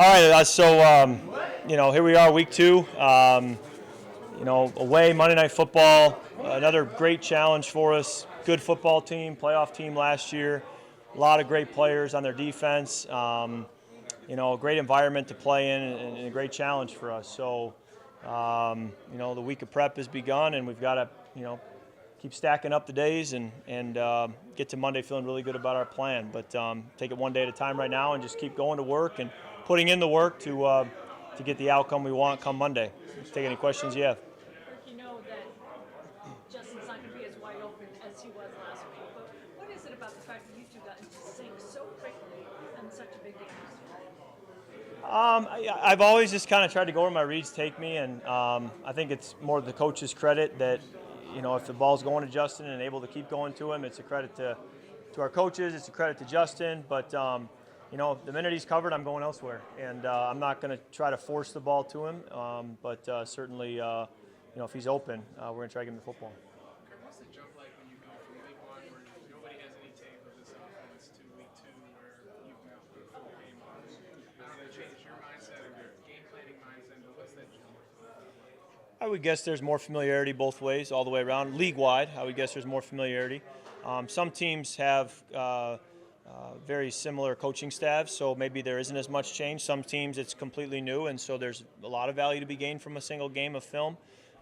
All right, here we are, week 2. Away, Monday Night Football, another great challenge for us. Good football team, playoff team last year. A lot of great players on their defense. A great environment to play in and a great challenge for us. So, the week of prep has begun, and we've got to, keep stacking up the days and get to Monday feeling really good about our plan. But take it one day at a time right now and just keep going to work and putting in the work to get the outcome we want come Monday. Let's take any questions you have. You know that Justin's not going to be as wide open as he was last week, but what is it about the fact that you two got into sync so quickly in such a big game? I've always just kind of tried to go where my reads take me, and I think it's more the coach's credit that, if the ball's going to Justin and able to keep going to him, it's a credit to our coaches, it's a credit to Justin, but the minute he's covered, I'm going elsewhere, and I'm not going to try to force the ball to him, but certainly, if he's open, we're going to try to give him the football. What's the jump like when you go from week 1 where nobody has any tape of this offense to week 2 where you've got the full game on? How does that change your mindset or your game planning mindset? But what's that jump like? I would guess there's more familiarity both ways, all the way around. League-wide, I would guess there's more familiarity. Some teams have very similar coaching staffs, so maybe there isn't as much change. Some teams it's completely new, and so there's a lot of value to be gained from a single game of film.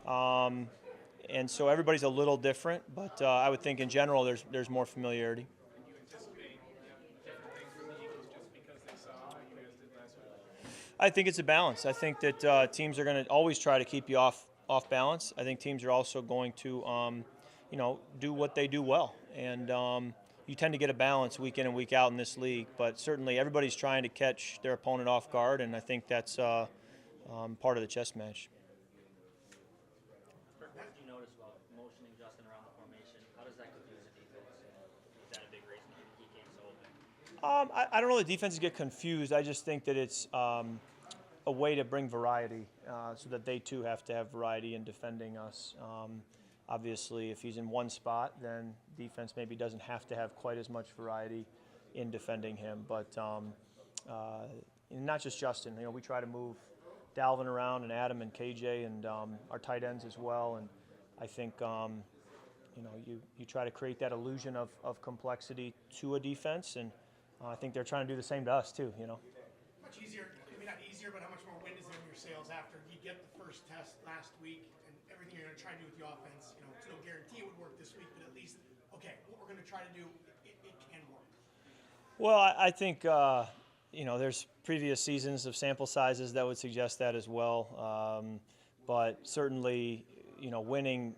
And so everybody's a little different, but I would think in general there's more familiarity. Do you anticipate different things from the Eagles just because they saw how you guys did last week? I think it's a balance. I think that teams are going to always try to keep you off balance. I think teams are also going to do what they do well, and you tend to get a balance week in and week out in this league. But certainly everybody's trying to catch their opponent off guard, and I think that's part of the chess match. What did you notice about motioning Justin around the formation? How does that confuse the defense? Is that a big reason he came so open? I don't know the defenses get confused. I just think that it's a way to bring variety so that they too have to have variety in defending us. Obviously, if he's in one spot, then defense maybe doesn't have to have quite as much variety in defending him. But not just Justin. We try to move Dalvin around and Adam and KJ and our tight ends as well. And I think you try to create that illusion of complexity to a defense, and I think they're trying to do the same to us too. Much easier, maybe not easier, but how much more wind is in your sails after you get the first test last week and everything you're going to try to do with the offense? It's no guarantee it would work this week, but at least, okay, what we're going to try to do, it can work. Well, I think there's previous seasons of sample sizes that would suggest that as well. But certainly, winning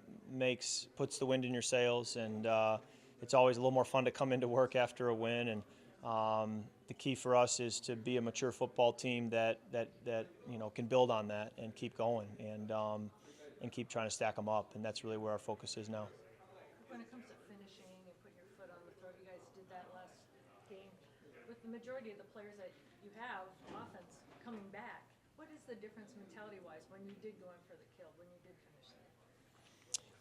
puts the wind in your sails, and it's always a little more fun to come into work after a win. And the key for us is to be a mature football team that can build on that and keep going and keep trying to stack them up. And that's really where our focus is now. When it comes to finishing and putting your foot on the throat, you guys did that last game. With the majority of the players that you have, offense, coming back, what is the difference mentality-wise when you did go in for the kill, when you did finish that?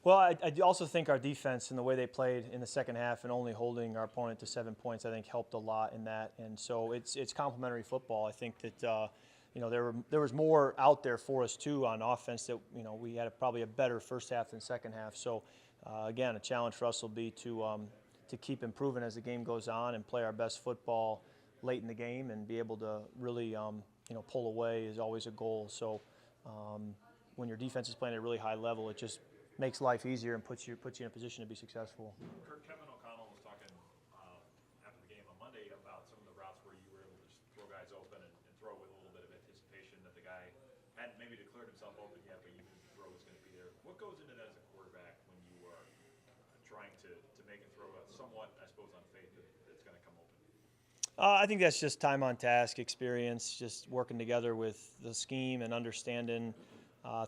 Well, I also think our defense and the way they played in the second half and only holding our opponent to 7 points, I think helped a lot in that. And so it's complementary football. I think that there was more out there for us too on offense that we had probably a better first half than second half. So again, a challenge for us will be to keep improving as the game goes on and play our best football late in the game and be able to really pull away is always a goal. So when your defense is playing at a really high level, it just makes life easier and puts you in a position to be successful. Kevin O'Connell was talking after the game on Monday about some of the routes where you were able to just throw guys open and throw with a little bit of anticipation that the guy hadn't maybe declared himself open yet, but you knew the throw was going to be there. What goes into that as a quarterback when you are trying to make a throw somewhat, I suppose, on faith that's going to come open? I think that's just time on task, experience, just working together with the scheme and understanding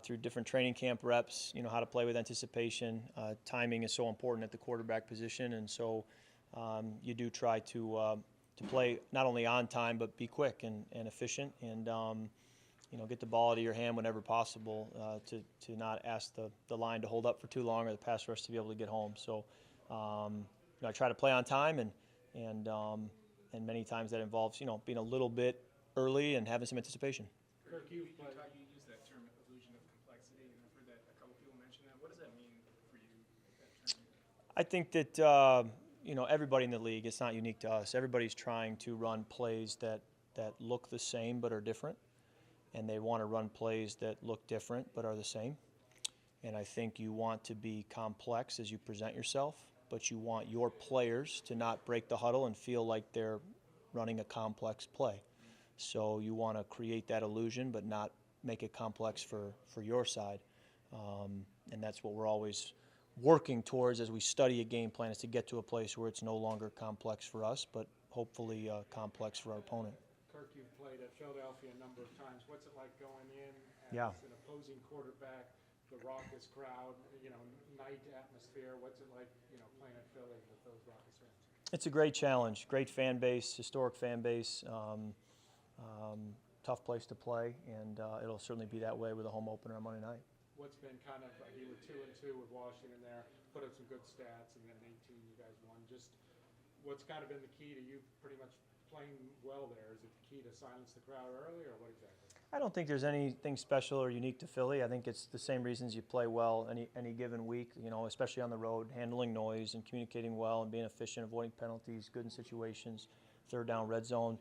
through different training camp reps, how to play with anticipation. Timing is so important at the quarterback position, and so you do try to play not only on time but be quick and efficient, and get the ball out of your hand whenever possible to not ask the line to hold up for too long or the pass rush to be able to get home. So I try to play on time, and many times that involves being a little bit early and having some anticipation. Kirk, you use that term, illusion of complexity, and I've heard that a couple people mention that. What does that mean for you, that term? I think that everybody in the league, it's not unique to us. Everybody's trying to run plays that look the same but are different, and they want to run plays that look different but are the same. And I think you want to be complex as you present yourself, but you want your players to not break the huddle and feel like they're running a complex play. So you want to create that illusion but not make it complex for your side. And that's what we're always working towards as we study a game plan, is to get to a place where it's no longer complex for us, but hopefully complex for our opponent. Kirk, you've played at Philadelphia a number of times. What's it like going in as Yeah. an opposing quarterback, the raucous crowd, night atmosphere? What's it like, playing at Philly with those raucous fans? It's a great challenge, great fan base, historic fan base, tough place to play, and it'll certainly be that way with a home opener on Monday night. What's been kind of, you were 2-2 with Washington there, put up some good stats, and then in 18 you guys won. Just what's kind of been the key to you pretty much playing well there? Is it the key to silence the crowd early, or what exactly? I don't think there's anything special or unique to Philly. I think it's the same reasons you play well any given week, especially on the road, handling noise and communicating well and being efficient, avoiding penalties, good in situations, third down, red zone,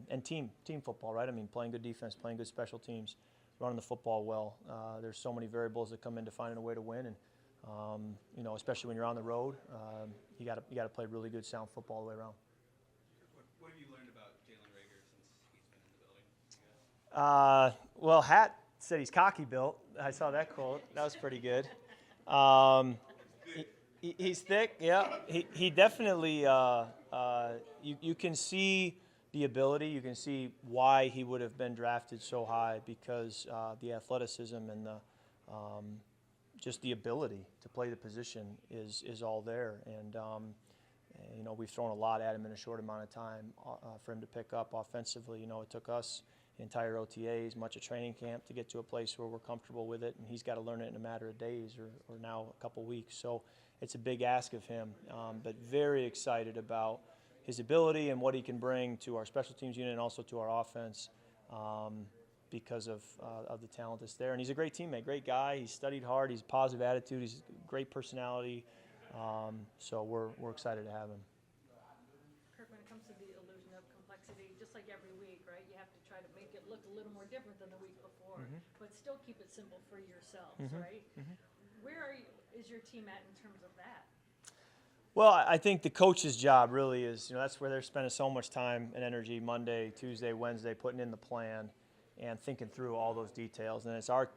and team football, right? I mean, playing good defense, playing good special teams, running the football well. There's so many variables that come into finding a way to win, and especially when you're on the road, you got to play really good, sound football all the way around. What have you learned about Jalen Rager since he's been in the building? Well, Hat said he's cocky built. I saw that quote. That was pretty good. He's thick. Yeah, he definitely. You can see the ability. You can see why he would have been drafted so high, because the athleticism and the just the ability to play the position is all there. And we've thrown a lot at him in a short amount of time for him to pick up offensively. It took us the entire OTAs, much of training camp, to get to a place where we're comfortable with it, and he's got to learn it in a matter of days or now a couple weeks. So it's a big ask of him, but very excited about his ability and what he can bring to our special teams unit and also to our offense because of the talent that's there. And he's a great teammate, great guy. He's studied hard. He's a positive attitude. He's a great personality. So we're excited to have him. Kirk, when it comes to the illusion of complexity, just like every week, right, you have to try to make it look a little more different than the week before, but still keep it simple for yourselves, right? Where is your team at in terms of that? Well, I think the coach's job really is, that's where they're spending so much time and energy Monday, Tuesday, Wednesday, putting in the plan and thinking through all those details. And it's our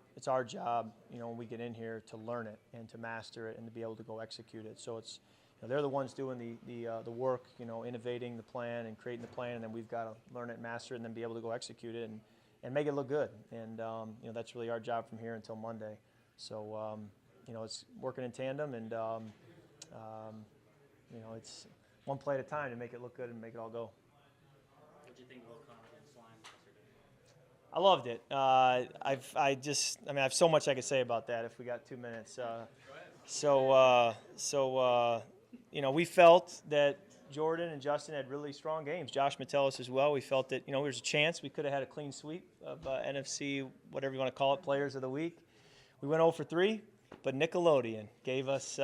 job, when we get in here, to learn it and to master it and to be able to go execute it. So it's, they're the ones doing the work, innovating the plan and creating the plan, and then we've got to learn it, master it, and then be able to go execute it and make it look good. And that's really our job from here until Monday. So it's working in tandem, and it's one play at a time to make it look good and make it all go. What do you think about Connor against Slime yesterday? I loved it. I have so much I could say about that if we got 2 minutes. We felt that Jordan and Justin had really strong games. Josh Metellus as well. We felt that, there's a chance we could have had a clean sweep of NFC, whatever you want to call it, Players of the Week. We went 0 for 3, but Nickelodeon gave us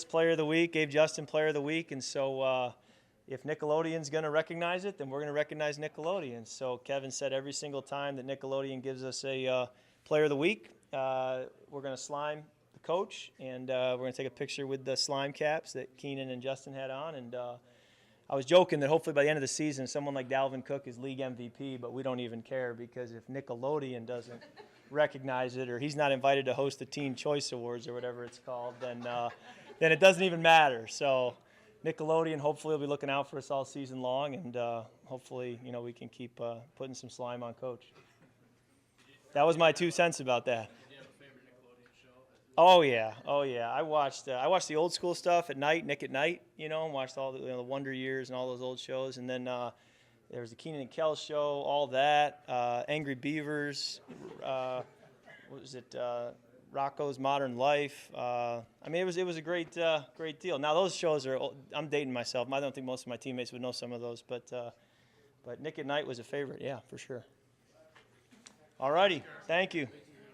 Player of the Week, gave Justin Player of the Week, and so if Nickelodeon's going to recognize it, then we're going to recognize Nickelodeon. So Kevin said every single time that Nickelodeon gives us a Player of the Week, we're going to slime the coach, and we're going to take a picture with the slime caps that Keenan and Justin had on. And I was joking that hopefully by the end of the season, someone like Dalvin Cook is league MVP, but we don't even care, because if Nickelodeon doesn't recognize it, or he's not invited to host the Teen Choice Awards or whatever it's called, then it doesn't even matter. So Nickelodeon hopefully will be looking out for us all season long, and hopefully we can keep putting some slime on Coach. That was my 2 cents about that. Did you have a favorite Nickelodeon show? Oh yeah. I watched the old school stuff at night, Nick at Night, and watched all the Wonder Years and all those old shows, and then there was the Keenan and Kel show, all that, Angry Beavers, what was it, Rocco's Modern Life. It was a great deal. Now those shows I'm dating myself. I don't think most of my teammates would know some of those, but But Nick at Night was a favorite, yeah, for sure. All righty, thank you.